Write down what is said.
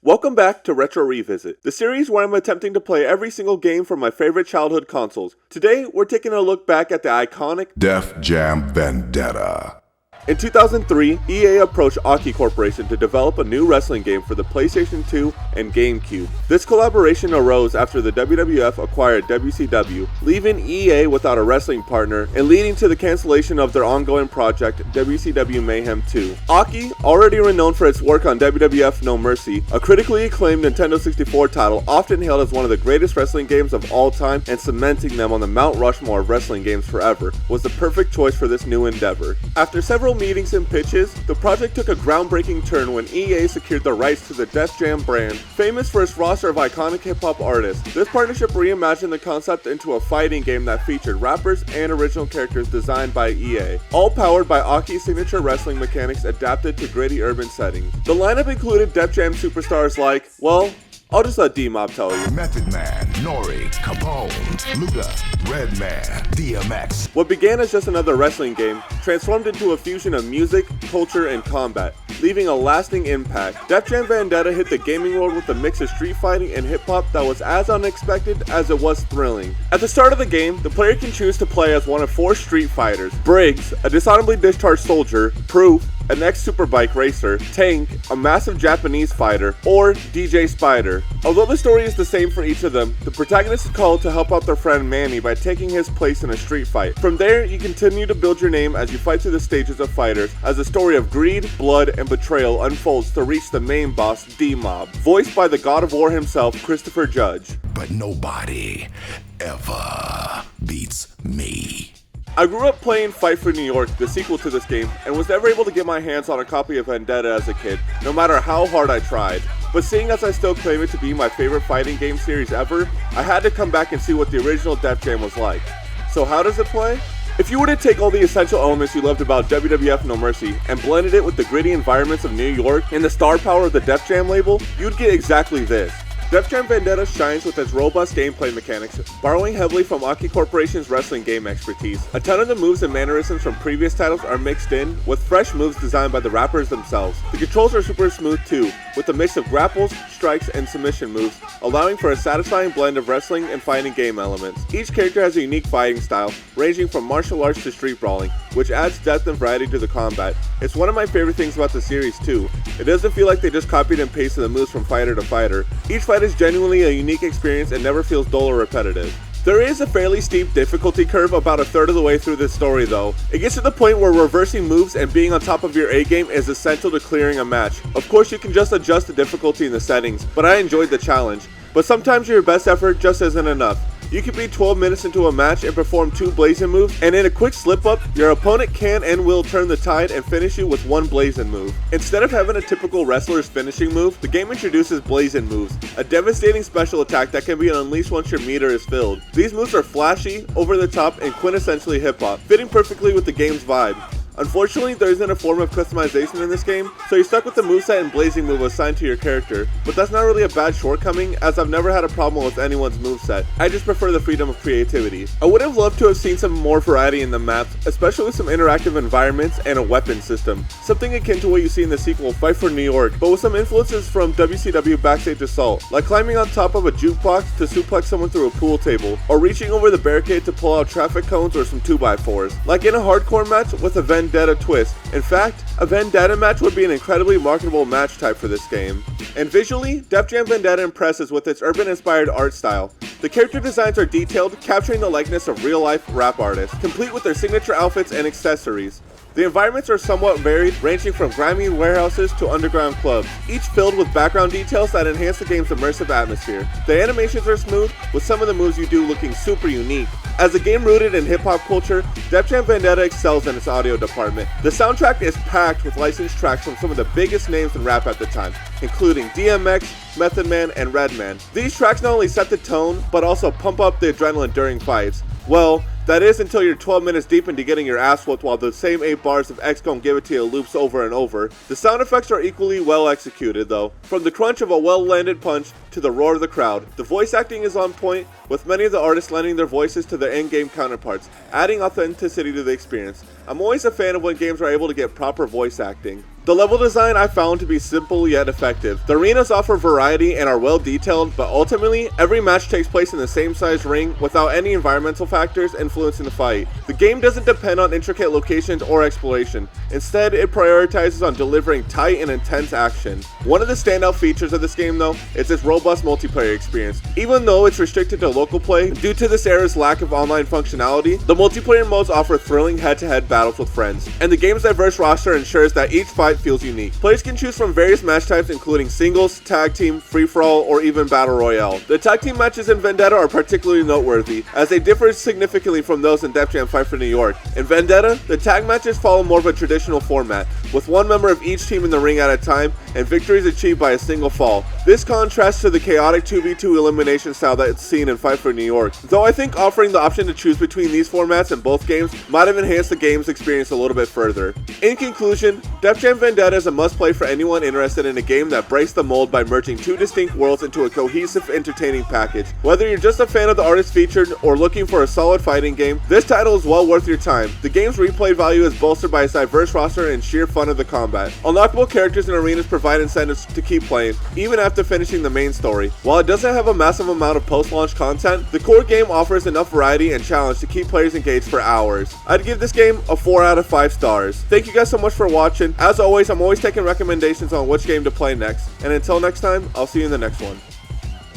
Welcome back to Retro Revisit, the series where I'm attempting to play every single game from my favorite childhood consoles. Today, we're taking a look back at the iconic Def Jam Vendetta. In 2003, EA approached Aki Corporation to develop a new wrestling game for the PlayStation 2 and GameCube. This collaboration arose after the WWF acquired WCW, leaving EA without a wrestling partner and leading to the cancellation of their ongoing project, WCW Mayhem 2. Aki, already renowned for its work on WWF No Mercy, a critically acclaimed Nintendo 64 title often hailed as one of the greatest wrestling games of all time and cementing them on the Mount Rushmore of wrestling games forever, was the perfect choice for this new endeavor. After several meetings and pitches, the project took a groundbreaking turn when EA secured the rights to the Def Jam brand, famous for its roster of iconic hip-hop artists. This partnership reimagined the concept into a fighting game that featured rappers and original characters designed by EA, all powered by Aki's signature wrestling mechanics adapted to gritty urban settings. The lineup included Def Jam superstars like, well, I'll just let D-Mob tell you. Method Man, Nori, Capone, Luda, Redman, DMX. What began as just another wrestling game transformed into a fusion of music, culture, and combat, leaving a lasting impact. Def Jam Vendetta hit the gaming world with a mix of street fighting and hip-hop that was as unexpected as it was thrilling. At the start of the game, the player can choose to play as one of 4 street fighters: Briggs, a dishonorably discharged soldier; Proof, an ex-superbike racer; Tank, a massive Japanese fighter; or DJ Spider. Although the story is the same for each of them, the protagonist is called to help out their friend Manny by taking his place in a street fight. From there, you continue to build your name as you fight through the stages of fighters, as the story of greed, blood, and betrayal unfolds to reach the main boss, D-Mob, voiced by the God of War himself, Christopher Judge. But nobody ever beats me. I grew up playing Fight for New York, the sequel to this game, and was never able to get my hands on a copy of Vendetta as a kid, no matter how hard I tried. But seeing as I still claim it to be my favorite fighting game series ever, I had to come back and see what the original Def Jam was like. So how does it play? If you were to take all the essential elements you loved about WWF No Mercy and blended it with the gritty environments of New York and the star power of the Def Jam label, you'd get exactly this. Def Jam Vendetta shines with its robust gameplay mechanics, borrowing heavily from Aki Corporation's wrestling game expertise. A ton of the moves and mannerisms from previous titles are mixed in, with fresh moves designed by the rappers themselves. The controls are super smooth too, with a mix of grapples, strikes, and submission moves, allowing for a satisfying blend of wrestling and fighting game elements. Each character has a unique fighting style, ranging from martial arts to street brawling, which adds depth and variety to the combat. It's one of my favorite things about the series too. It doesn't feel like they just copied and pasted the moves from fighter to fighter. Each fight is genuinely a unique experience and never feels dull or repetitive. There is a fairly steep difficulty curve about a third of the way through this story though. It gets to the point where reversing moves and being on top of your A game is essential to clearing a match. Of course you can just adjust the difficulty in the settings, but I enjoyed the challenge. But sometimes your best effort just isn't enough. You can be 12 minutes into a match and perform 2 blazing moves, and in a quick slip-up, your opponent can and will turn the tide and finish you with 1 blazing move. Instead of having a typical wrestler's finishing move, the game introduces blazing moves, a devastating special attack that can be unleashed once your meter is filled. These moves are flashy, over the top, and quintessentially hip-hop, fitting perfectly with the game's vibe. Unfortunately, there isn't a form of customization in this game, so you're stuck with the moveset and blazing move assigned to your character, but that's not really a bad shortcoming, as I've never had a problem with anyone's moveset. I just prefer the freedom of creativity. I would have loved to have seen some more variety in the maps, especially with some interactive environments and a weapon system, something akin to what you see in the sequel Fight for New York, but with some influences from WCW Backstage Assault, like climbing on top of a jukebox to suplex someone through a pool table, or reaching over the barricade to pull out traffic cones or some 2x4s. Like in a hardcore match with a Vendetta twist. In fact, a Vendetta match would be an incredibly marketable match type for this game. And visually, Def Jam Vendetta impresses with its urban-inspired art style. The character designs are detailed, capturing the likeness of real-life rap artists, complete with their signature outfits and accessories. The environments are somewhat varied, ranging from grimy warehouses to underground clubs, each filled with background details that enhance the game's immersive atmosphere. The animations are smooth, with some of the moves you do looking super unique. As a game rooted in hip-hop culture, Def Jam Vendetta excels in its audio department. The soundtrack is packed with licensed tracks from some of the biggest names in rap at the time, including DMX, Method Man, and Redman. These tracks not only set the tone, but also pump up the adrenaline during fights. Well, that is until you're 12 minutes deep into getting your ass whooped while the same 8 bars of X gon' give it to you loops over and over. The sound effects are equally well executed though. From the crunch of a well-landed punch to the roar of the crowd, the voice acting is on point, with many of the artists lending their voices to their in-game counterparts, adding authenticity to the experience. I'm always a fan of when games are able to get proper voice acting. The level design I found to be simple yet effective. The arenas offer variety and are well detailed, but ultimately, every match takes place in the same size ring without any environmental factors influencing the fight. The game doesn't depend on intricate locations or exploration. Instead, it prioritizes on delivering tight and intense action. One of the standout features of this game though is its robust multiplayer experience. Even though it's restricted to local play, due to this era's lack of online functionality, the multiplayer modes offer thrilling head-to-head battles with friends, and the game's diverse roster ensures that each fight feels unique. Players can choose from various match types including singles, tag team, free-for-all, or even battle royale. The tag team matches in Vendetta are particularly noteworthy, as they differ significantly from those in Def Jam Fight for New York. In Vendetta, the tag matches follow more of a traditional format, with one member of each team in the ring at a time, and victories achieved by a single fall. This contrasts to the chaotic 2v2 elimination style that's seen in Fight for New York, though I think offering the option to choose between these formats in both games might have enhanced the game's experience a little bit further. In conclusion, Def Jam Vendetta is a must-play for anyone interested in a game that breaks the mold by merging two distinct worlds into a cohesive, entertaining package. Whether you're just a fan of the artist featured or looking for a solid fighting game, this title is well worth your time. The game's replay value is bolstered by its diverse roster and sheer fun of the combat. Unlockable characters and arenas provide incentives to keep playing, even after finishing the main story. While it doesn't have a massive amount of post-launch content, the core game offers enough variety and challenge to keep players engaged for hours. I'd give this game a 4 out of 5 stars. Thank you guys so much for watching. As always, I'm always taking recommendations on which game to play next. And until next time, I'll see you in the next one.